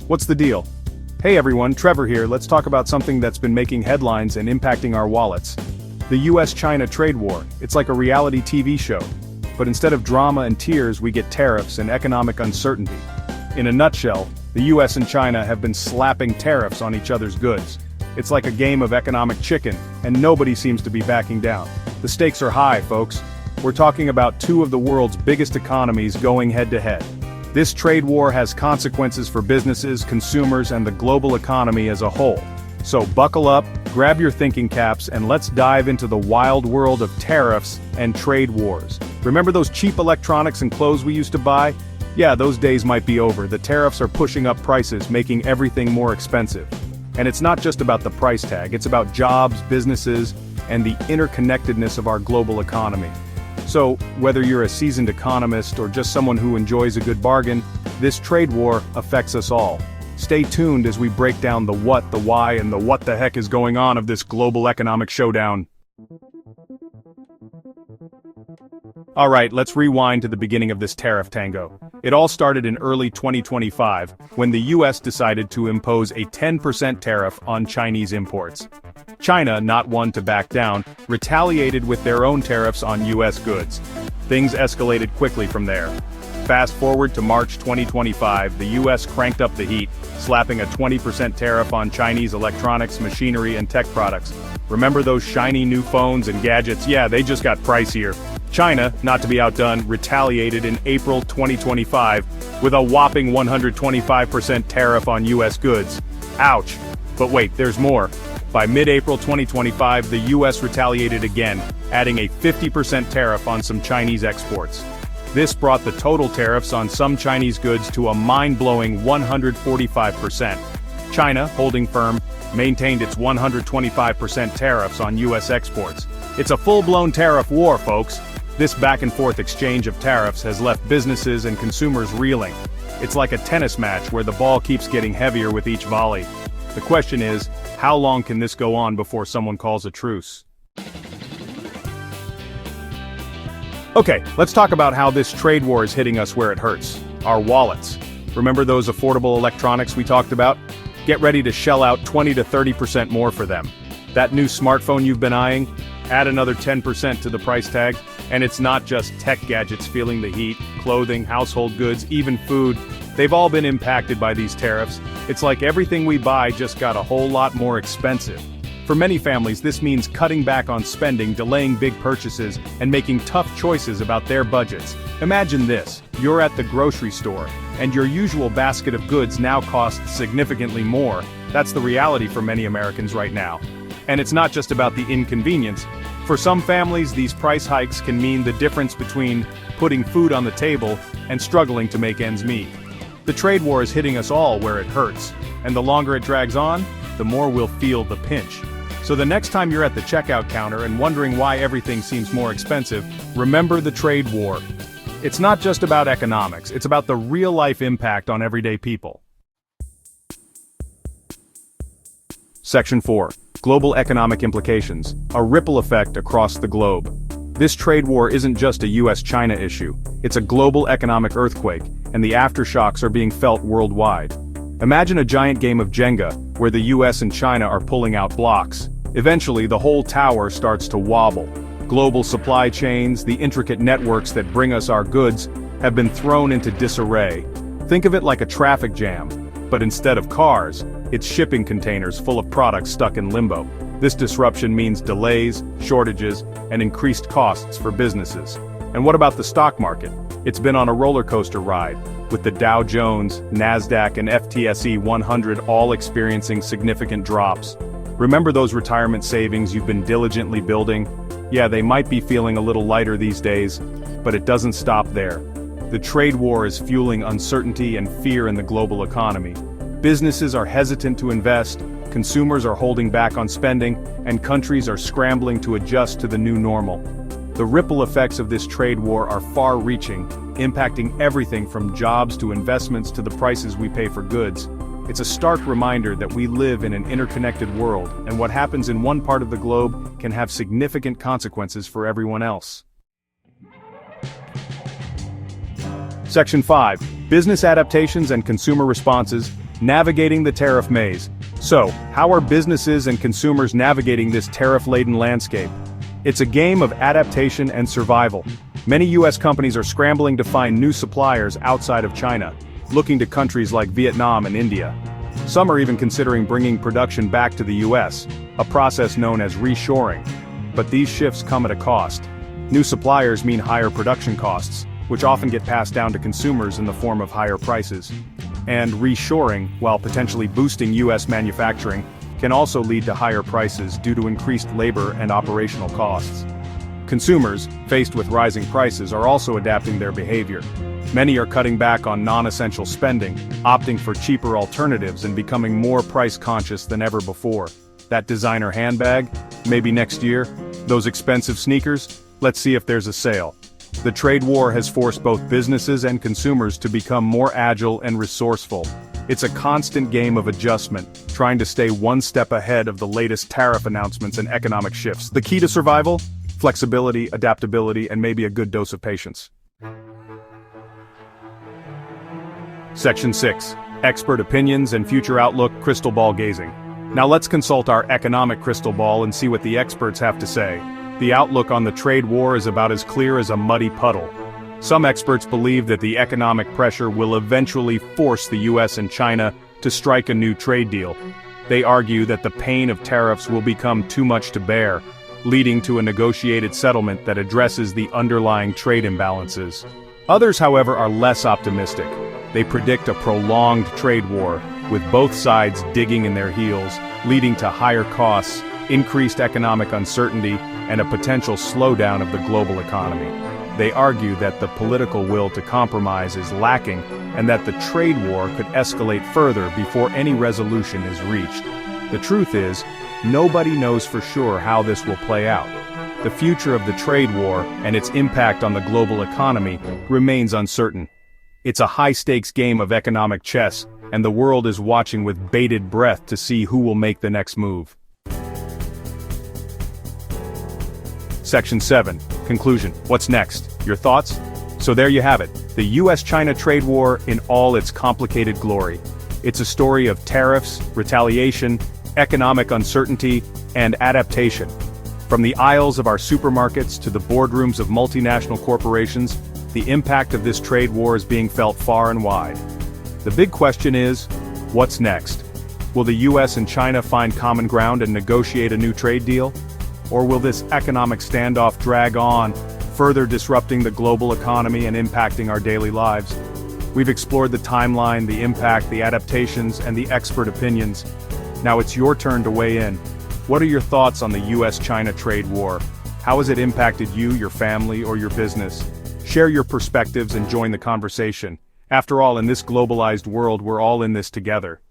What's the deal? Hey everyone, Trevor here. Let's talk about something that's been making headlines and impacting our wallets. The U.S. China trade war. It's like a reality TV show. But instead of drama and tears, we get tariffs and economic uncertainty. In a nutshell, the U.S. and China have been slapping tariffs on each other's goods. It's like a game of economic chicken, and nobody seems to be backing down. The stakes are high, folks. We're talking about two of the world's biggest economies going head-to-head. This trade war has consequences for businesses, consumers, and the global economy as a whole. So buckle up, grab your thinking caps, and let's dive into the wild world of tariffs and trade wars. Remember those cheap electronics and clothes we used to buy? Yeah, those days might be over. The tariffs are pushing up prices, making everything more expensive. And it's not just about the price tag, it's about jobs, businesses, and the interconnectedness of our global economy. So, whether you're a seasoned economist or just someone who enjoys a good bargain, this trade war affects us all. Stay tuned as we break down the what, the why, and the what the heck is going on of this global economic showdown. Alright, let's rewind to the beginning of this tariff tango. It all started in early 2025, when the US decided to impose a 10% tariff on Chinese imports. China, not one to back down, retaliated with their own tariffs on US goods. Things escalated quickly from there. Fast forward to March 2025, the US cranked up the heat, slapping a 20% tariff on Chinese electronics, machinery, and tech products. Remember those shiny new phones and gadgets? Yeah, they just got pricier. China, not to be outdone, retaliated in April 2025 with a whopping 125% tariff on US goods. Ouch! But wait, there's more. By mid-April 2025, the US retaliated again, adding a 50% tariff on some Chinese exports. This brought the total tariffs on some Chinese goods to a mind-blowing 145%. China, holding firm, maintained its 125% tariffs on US exports. It's a full-blown tariff war, folks. This back-and-forth exchange of tariffs has left businesses and consumers reeling. It's like a tennis match where the ball keeps getting heavier with each volley. The question is, how long can this go on before someone calls a truce? Okay, let's talk about how this trade war is hitting us where it hurts. Our wallets. Remember those affordable electronics we talked about? Get ready to shell out 20 to 30% more for them. That new smartphone you've been eyeing? Add another 10% to the price tag. And it's not just tech gadgets feeling the heat, clothing, household goods, even food. They've all been impacted by these tariffs. It's like everything we buy just got a whole lot more expensive. For many families, this means cutting back on spending, delaying big purchases, and making tough choices about their budgets. Imagine this, you're at the grocery store, and your usual basket of goods now costs significantly more. That's the reality for many Americans right now. And it's not just about the inconvenience. For some families, these price hikes can mean the difference between putting food on the table and struggling to make ends meet. The trade war is hitting us all where it hurts, and the longer it drags on, the more we'll feel the pinch. So the next time you're at the checkout counter and wondering why everything seems more expensive, remember the trade war. It's not just about economics, it's about the real-life impact on everyday people. Section 4. Global economic implications, a ripple effect across the globe. This trade war isn't just a U.S. China issue, it's a global economic earthquake, and the aftershocks are being felt worldwide. Imagine a giant game of Jenga, where the U.S. and China are pulling out blocks. Eventually, the whole tower starts to wobble. Global supply chains, the intricate networks that bring us our goods, have been thrown into disarray. Think of it like a traffic jam, but instead of cars, it's shipping containers full of products stuck in limbo. This disruption means delays, shortages, and increased costs for businesses. And what about the stock market? It's been on a roller coaster ride, with the Dow Jones, Nasdaq, and FTSE 100 all experiencing significant drops. Remember those retirement savings you've been diligently building? Yeah, they might be feeling a little lighter these days, but it doesn't stop there. The trade war is fueling uncertainty and fear in the global economy. Businesses are hesitant to invest, consumers are holding back on spending, and countries are scrambling to adjust to the new normal. The ripple effects of this trade war are far-reaching, impacting everything from jobs to investments to the prices we pay for goods. It's a stark reminder that we live in an interconnected world, and what happens in one part of the globe can have significant consequences for everyone else. Section 5. Business adaptations and consumer responses. Navigating the tariff maze. So, how are businesses and consumers navigating this tariff-laden landscape? It's a game of adaptation and survival. Many U.S. companies are scrambling to find new suppliers outside of China, looking to countries like Vietnam and India. Some are even considering bringing production back to the U.S., a process known as reshoring. But these shifts come at a cost. New suppliers mean higher production costs, which often get passed down to consumers in the form of higher prices. And reshoring, while potentially boosting U.S. manufacturing, can also lead to higher prices due to increased labor and operational costs. Consumers, faced with rising prices, are also adapting their behavior. Many are cutting back on non-essential spending, opting for cheaper alternatives and becoming more price-conscious than ever before. That designer handbag? Maybe next year? Those expensive sneakers? Let's see if there's a sale. The trade war has forced both businesses and consumers to become more agile and resourceful. It's a constant game of adjustment, trying to stay one step ahead of the latest tariff announcements and economic shifts. The key to survival? Flexibility, adaptability, and maybe a good dose of patience. Section 6. Expert opinions and future outlook, crystal ball gazing. Now let's consult our economic crystal ball and see what the experts have to say. The outlook on the trade war is about as clear as a muddy puddle. Some experts believe that the economic pressure will eventually force the U.S. and China to strike a new trade deal. They argue that the pain of tariffs will become too much to bear, leading to a negotiated settlement that addresses the underlying trade imbalances. Others, however, are less optimistic. They predict a prolonged trade war, with both sides digging in their heels, leading to higher costs, increased economic uncertainty, and a potential slowdown of the global economy. They argue that the political will to compromise is lacking, and that the trade war could escalate further before any resolution is reached. The truth is, nobody knows for sure how this will play out. The future of the trade war and its impact on the global economy remains uncertain. It's a high-stakes game of economic chess, and the world is watching with bated breath to see who will make the next move. Section 7. Conclusion. What's next? Your thoughts? So there you have it, the U.S. China trade war in all its complicated glory. It's a story of tariffs, retaliation, economic uncertainty, and adaptation. From the aisles of our supermarkets to the boardrooms of multinational corporations, the impact of this trade war is being felt far and wide. The big question is, what's next? Will the U.S. and China find common ground and negotiate a new trade deal? Or will this economic standoff drag on, further disrupting the global economy and impacting our daily lives? We've explored the timeline, the impact, the adaptations, and the expert opinions. Now it's your turn to weigh in. What are your thoughts on the U.S. China trade war? How has it impacted you, your family, or your business? Share your perspectives and join the conversation. After all, in this globalized world, we're all in this together.